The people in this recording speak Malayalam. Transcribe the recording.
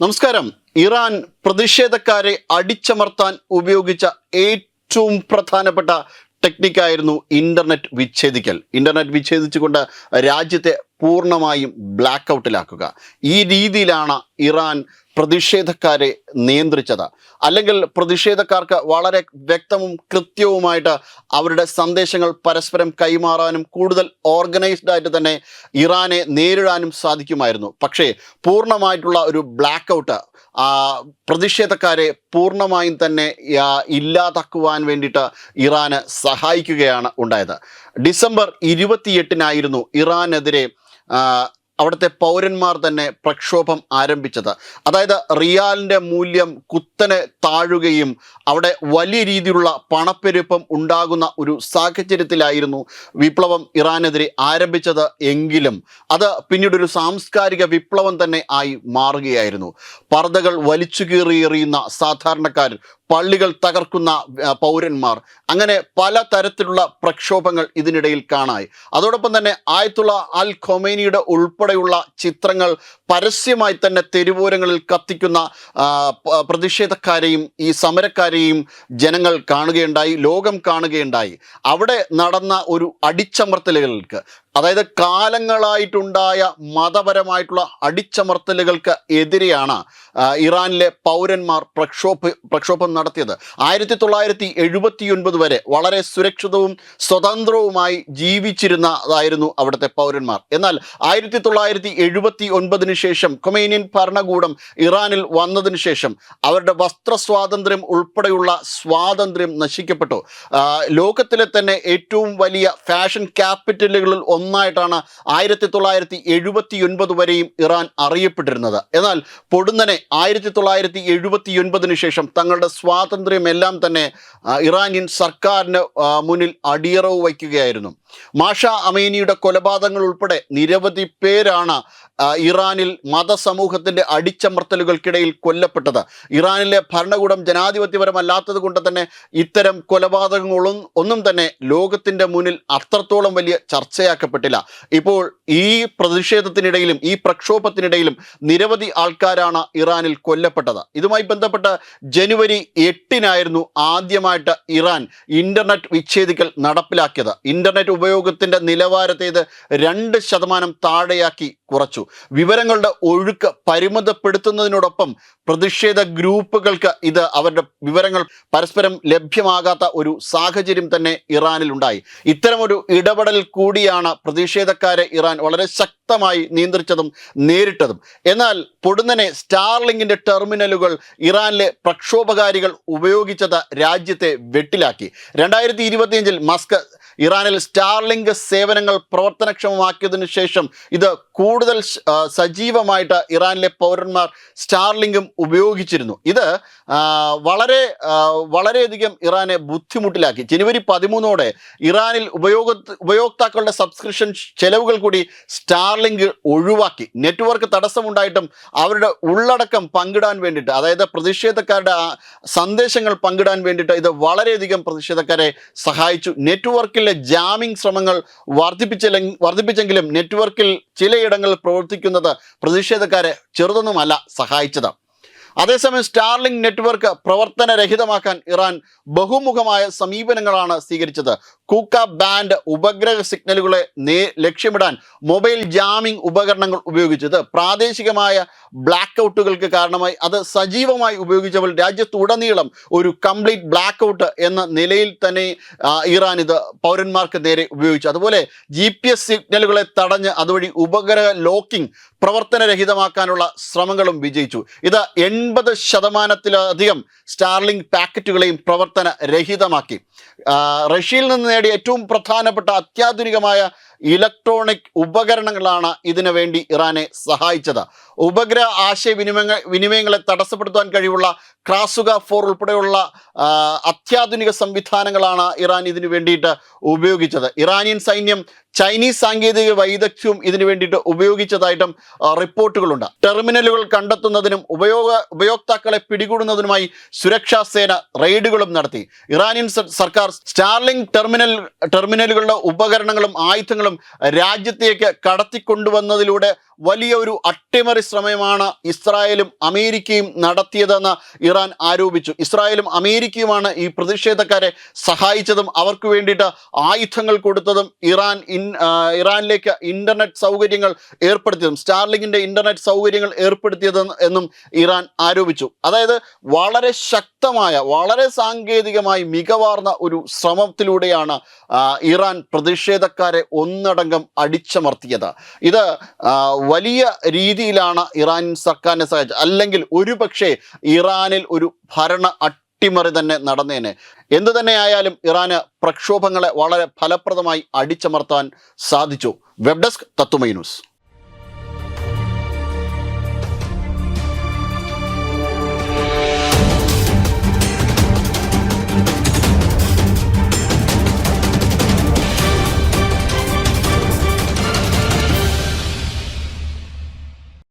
നമസ്കാരം. ഇറാൻ പ്രതിഷേധക്കാരെ അടിച്ചമർത്താൻ ഉപയോഗിച്ച ഏറ്റവും പ്രധാനപ്പെട്ട ടെക്നിക്കായിരുന്നു ഇന്റർനെറ്റ് വിച്ഛേദിക്കൽ. ഇന്റർനെറ്റ് വിച്ഛേദിച്ചുകൊണ്ട് രാജ്യത്തെ പൂർണ്ണമായും ബ്ലാക്ക് ഔട്ടിലാക്കുക. ഈ രീതിയിലാണ് ഇറാൻ പ്രതിഷേധക്കാരെ നിയന്ത്രിച്ചത്. അല്ലെങ്കിൽ പ്രതിഷേധക്കാർക്ക് വളരെ വ്യക്തവും കൃത്യവുമായിട്ട് അവരുടെ സന്ദേശങ്ങൾ പരസ്പരം കൈമാറാനും കൂടുതൽ ഓർഗനൈസ്ഡ് ആയിട്ട് തന്നെ ഇറാനെ നേരിടാനും സാധിക്കുമായിരുന്നു. പക്ഷേ പൂർണ്ണമായിട്ടുള്ള ഒരു ബ്ലാക്ക് ഔട്ട് പ്രതിഷേധക്കാരെ പൂർണ്ണമായും തന്നെ ഇല്ലാതാക്കുവാൻ വേണ്ടിയിട്ട് ഇറാന് സഹായിക്കുകയാണ് ഉണ്ടായത്. ഡിസംബർ 28 ഇറാനെതിരെ അവിടുത്തെ പൗരന്മാർ തന്നെ പ്രക്ഷോഭം ആരംഭിച്ചത്. അതായത് റിയാലിൻ്റെ മൂല്യം കുത്തനെ താഴുകയും അവിടെ വലിയ രീതിയിലുള്ള പണപ്പെരുപ്പം ഉണ്ടാകുന്ന ഒരു സാഹചര്യത്തിലായിരുന്നു വിപ്ലവം ഇറാനെതിരെ ആരംഭിച്ചത്. എങ്കിലും അത് പിന്നീടൊരു സാംസ്കാരിക വിപ്ലവം തന്നെ ആയി മാറുകയായിരുന്നു. പർദ്ദകൾ വലിച്ചു കീറിയെറിയുന്ന സാധാരണക്കാർ, പള്ളികൾ തകർക്കുന്ന പൗരന്മാർ, അങ്ങനെ പല തരത്തിലുള്ള പ്രക്ഷോഭങ്ങൾ ഇതിനിടയിൽ കാണായി. അതോടൊപ്പം തന്നെ ആയത്തുള്ള അൽ ഖൊമൈനിയുടെ ഉൾപ്പെടെയുള്ള ചിത്രങ്ങൾ പരസ്യമായി തന്നെ തെരുവോരങ്ങളിൽ കത്തിക്കുന്ന പ്രതിഷേധക്കാരെയും ഈ സമരക്കാരെയും ജനങ്ങൾ കാണുകയുണ്ടായി, ലോകം കാണുകയുണ്ടായി. അവിടെ നടന്ന ഒരു അടിച്ചമർത്തലുകൾക്ക്, അതായത് കാലങ്ങളായിട്ടുണ്ടായ മതപരമായിട്ടുള്ള അടിച്ചമർത്തലുകൾക്ക് എതിരെയാണ് ഇറാനിലെ പൗരന്മാർ പ്രക്ഷോഭം നടത്തിയത്. 1979 വരെ വളരെ സുരക്ഷിതവും സ്വതന്ത്രവുമായി ജീവിച്ചിരുന്നതായിരുന്നു അവിടുത്തെ പൗരന്മാർ. എന്നാൽ 1979 ശേഷം ഖൊമൈനിയൻ ഭരണകൂടം ഇറാനിൽ വന്നതിന് ശേഷം അവരുടെ വസ്ത്ര സ്വാതന്ത്ര്യം ഉൾപ്പെടെയുള്ള സ്വാതന്ത്ര്യം നശിക്കപ്പെട്ടു. ലോകത്തിലെ തന്നെ ഏറ്റവും വലിയ ഫാഷൻ ക്യാപിറ്റലുകളിൽ ഒന്നായിട്ടാണ് 1979 വരെയും ഇറാൻ അറിയപ്പെട്ടിരുന്നത്. എന്നാൽ പൊടുന്നനെ 1979 ശേഷം തങ്ങളുടെ സ്വാതന്ത്ര്യമെല്ലാം തന്നെ ഇറാനിയൻ സർക്കാരിന് മുന്നിൽ അടിയറവ് വയ്ക്കുകയായിരുന്നു. മാഷ അമീനിയുടെ കൊലപാതകങ്ങൾ ഉൾപ്പെടെ നിരവധി പേരാണ് ഇറാനിൽ മതസമൂഹത്തിൻ്റെ അടിച്ചമർത്തലുകൾക്കിടയിൽ കൊല്ലപ്പെട്ടത്. ഇറാനിലെ ഭരണകൂടം ജനാധിപത്യപരമല്ലാത്തത് കൊണ്ട് തന്നെ ഇത്തരം കൊലപാതകങ്ങളും ഒന്നും തന്നെ ലോകത്തിൻ്റെ മുന്നിൽ അത്രത്തോളം വലിയ ചർച്ചയാക്കപ്പെട്ടില്ല. ഇപ്പോൾ ഈ പ്രതിഷേധത്തിനിടയിലും ഈ പ്രക്ഷോഭത്തിനിടയിലും നിരവധി ആൾക്കാരാണ് ഇറാനിൽ കൊല്ലപ്പെട്ടത്. ഇതുമായി ബന്ധപ്പെട്ട് ജനുവരി 8 ആദ്യമായിട്ട് ഇറാൻ ഇന്റർനെറ്റ് വിച്ഛേദിക്കൽ നടപ്പിലാക്കിയത്. ഇന്റർനെറ്റ് ഉപയോഗത്തിൻ്റെ നിലവാരത്തെ ഇത് 2% താഴെയാക്കി കുറച്ചു. വിവരങ്ങളുടെ ഒഴുക്ക് പരിമിതപ്പെടുത്തുന്നതിനോടൊപ്പം പ്രതിഷേധ ഗ്രൂപ്പുകൾക്ക് ഇത് അവരുടെ വിവരങ്ങൾ പരസ്പരം ലഭ്യമാകാത്ത ഒരു സാഹചര്യം തന്നെ ഇറാനിൽ ഉണ്ടായി. ഇത്തരമൊരു ഇടപെടൽ കൂടിയാണ് പ്രതിഷേധക്കാരെ ഇറാൻ വളരെ ശക്തമായി നിയന്ത്രിച്ചതും നേരിട്ടതും. എന്നാൽ പൊടുന്നനെ സ്റ്റാർലിങ്കിൻ്റെ ടെർമിനലുകൾ ഇറാനിലെ പ്രക്ഷോഭകാരികൾ ഉപയോഗിച്ചത് രാജ്യത്തെ വെട്ടിലാക്കി. 2025 മസ്ക് ഇറാനിൽ സ്റ്റാർലിങ്ക് സേവനങ്ങൾ പ്രവർത്തനക്ഷമമാക്കിയതിനു ശേഷം ഇത് കൂടുതൽ സജീവമായിട്ട് ഇറാനിലെ പൗരന്മാർ സ്റ്റാർലിങ്കും ഉപയോഗിച്ചിരുന്നു. ഇത് വളരെയധികം ഇറാനെ ബുദ്ധിമുട്ടിലാക്കി. ജനുവരി 13 ഇറാനിൽ ഉപയോക്താക്കളുടെ സബ്സ്ക്രിപ്ഷൻ ചെലവുകൾ കൂടി സ്റ്റാർലിങ്ക് ഒഴിവാക്കി. നെറ്റ്വർക്ക് തടസ്സമുണ്ടായിട്ടും അവരുടെ ഉള്ളടക്കം പങ്കിടാൻ വേണ്ടിയിട്ട്, അതായത് പ്രതിഷേധക്കാരുടെ സന്ദേശങ്ങൾ പങ്കിടാൻ വേണ്ടിയിട്ട് ഇത് വളരെയധികം പ്രതിഷേധക്കാരെ സഹായിച്ചു. നെറ്റ്വർക്കിലെ ജാമിംഗ് ശ്രമങ്ങൾ വർദ്ധിപ്പിച്ചെങ്കിലും നെറ്റ്വർക്കിൽ ചിലയിടങ്ങളിൽ പ്രവർത്തിക്കുന്നത് പ്രതിഷേധക്കാരെ ചെറുതൊന്നുമല്ല സഹായിച്ചത്. അതേസമയം സ്റ്റാർലിങ്ക് നെറ്റ്വർക്ക് പ്രവർത്തനരഹിതമാക്കാൻ ഇറാൻ ബഹുമുഖമായ സമീപനങ്ങളാണ് സ്വീകരിച്ചത്. കൂക്ക ബാൻഡ് ഉപഗ്രഹ സിഗ്നലുകളെ ലക്ഷ്യമിടാൻ മൊബൈൽ ജാമിംഗ് ഉപകരണങ്ങൾ ഉപയോഗിച്ചത് പ്രാദേശികമായ ബ്ലാക്ക് ഔട്ടുകൾക്ക് കാരണമായി. അത് സജീവമായി ഉപയോഗിച്ചപ്പോൾ രാജ്യത്തുടനീളം ഒരു കംപ്ലീറ്റ് ബ്ലാക്ക് ഔട്ട് എന്ന നിലയിൽ തന്നെ ഇറാൻ ഇത് പൗരന്മാർക്ക് നേരെ ഉപയോഗിച്ചു. അതുപോലെ GPS സിഗ്നലുകളെ തടഞ്ഞ് അതുവഴി ഉപഗ്രഹ ലോക്കിംഗ് പ്രവർത്തനരഹിതമാക്കാനുള്ള ശ്രമങ്ങളും വിജയിച്ചു. ഇത് 80% സ്റ്റാർലിങ്ക് പാക്കറ്റുകളെയും പ്രവർത്തനരഹിതമാക്കി. റഷ്യയിൽ നിന്ന് നേടിയ ഏറ്റവും പ്രധാനപ്പെട്ട അത്യാധുനികമായ ഇലക്ട്രോണിക് ഉപകരണങ്ങളാണ് ഇതിനു വേണ്ടി ഇറാനെ സഹായിച്ചത്. ഉപഗ്രഹ വിനിമയങ്ങളെ തടസ്സപ്പെടുത്താൻ കഴിവുള്ള ക്രാസുക 4 ഉൾപ്പെടെയുള്ള അത്യാധുനിക സംവിധാനങ്ങളാണ് ഇറാൻ ഇതിനു വേണ്ടിയിട്ട് ഉപയോഗിച്ചത്. ഇറാനിയൻ സൈന്യം ചൈനീസ് സാങ്കേതിക വൈദഗ്ധ്യവും ഇതിനു വേണ്ടിയിട്ട് ഉപയോഗിച്ചതായിട്ടും റിപ്പോർട്ടുകളുണ്ട്. ടെർമിനലുകൾ കണ്ടെത്തുന്നതിനും ഉപയോക്താക്കളെ പിടികൂടുന്നതിനുമായി സുരക്ഷാ സേന റെയ്ഡുകളും നടത്തി. ഇറാനിയൻ സർക്കാർ സ്റ്റാർലിങ്ക് ടെർമിനലുകളുടെ ഉപകരണങ്ങളും ആയുധങ്ങളും രാജ്യത്തേക്ക് കടത്തിക്കൊണ്ടുവന്നതിലൂടെ വലിയ ഒരു അട്ടിമറി ശ്രമമാണ് ഇസ്രായേലും അമേരിക്കയും നടത്തിയതെന്ന് ഇറാൻ ആരോപിച്ചു. ഇസ്രായേലും അമേരിക്കയുമാണ് ഈ പ്രതിഷേധക്കാരെ സഹായിച്ചതും അവർക്ക് വേണ്ടിയിട്ട് ആയുധങ്ങൾ കൊടുത്തതും ഇറാനിലേക്ക് ഇൻ്റർനെറ്റ് സൗകര്യങ്ങൾ ഏർപ്പെടുത്തിയതും സ്റ്റാർലിങ്കിൻ്റെ ഇൻ്റർനെറ്റ് സൗകര്യങ്ങൾ ഏർപ്പെടുത്തിയതും എന്നും ഇറാൻ ആരോപിച്ചു. അതായത് വളരെ ശക്തമായ, വളരെ സാങ്കേതികമായി മികവാർന്ന ഒരു ശ്രമത്തിലൂടെയാണ് ഇറാൻ പ്രതിഷേധക്കാരെ ഒന്നടങ്കം അടിച്ചമർത്തിയത്. ഇത് വലിയ രീതിയിലാണ് ഇറാനിയൻ സർക്കാരിനെ സഹായിച്ചത്. അല്ലെങ്കിൽ ഒരുപക്ഷെ ഇറാനിൽ ഒരു ഭരണ അട്ടിമറി തന്നെ നടന്നേനെ. എന്തു തന്നെയായാലും ഇറാന് പ്രക്ഷോഭങ്ങളെ വളരെ ഫലപ്രദമായി അടിച്ചമർത്താൻ സാധിച്ചു. വെബ് ഡെസ്ക് തത്തുമൈ ന്യൂസ്.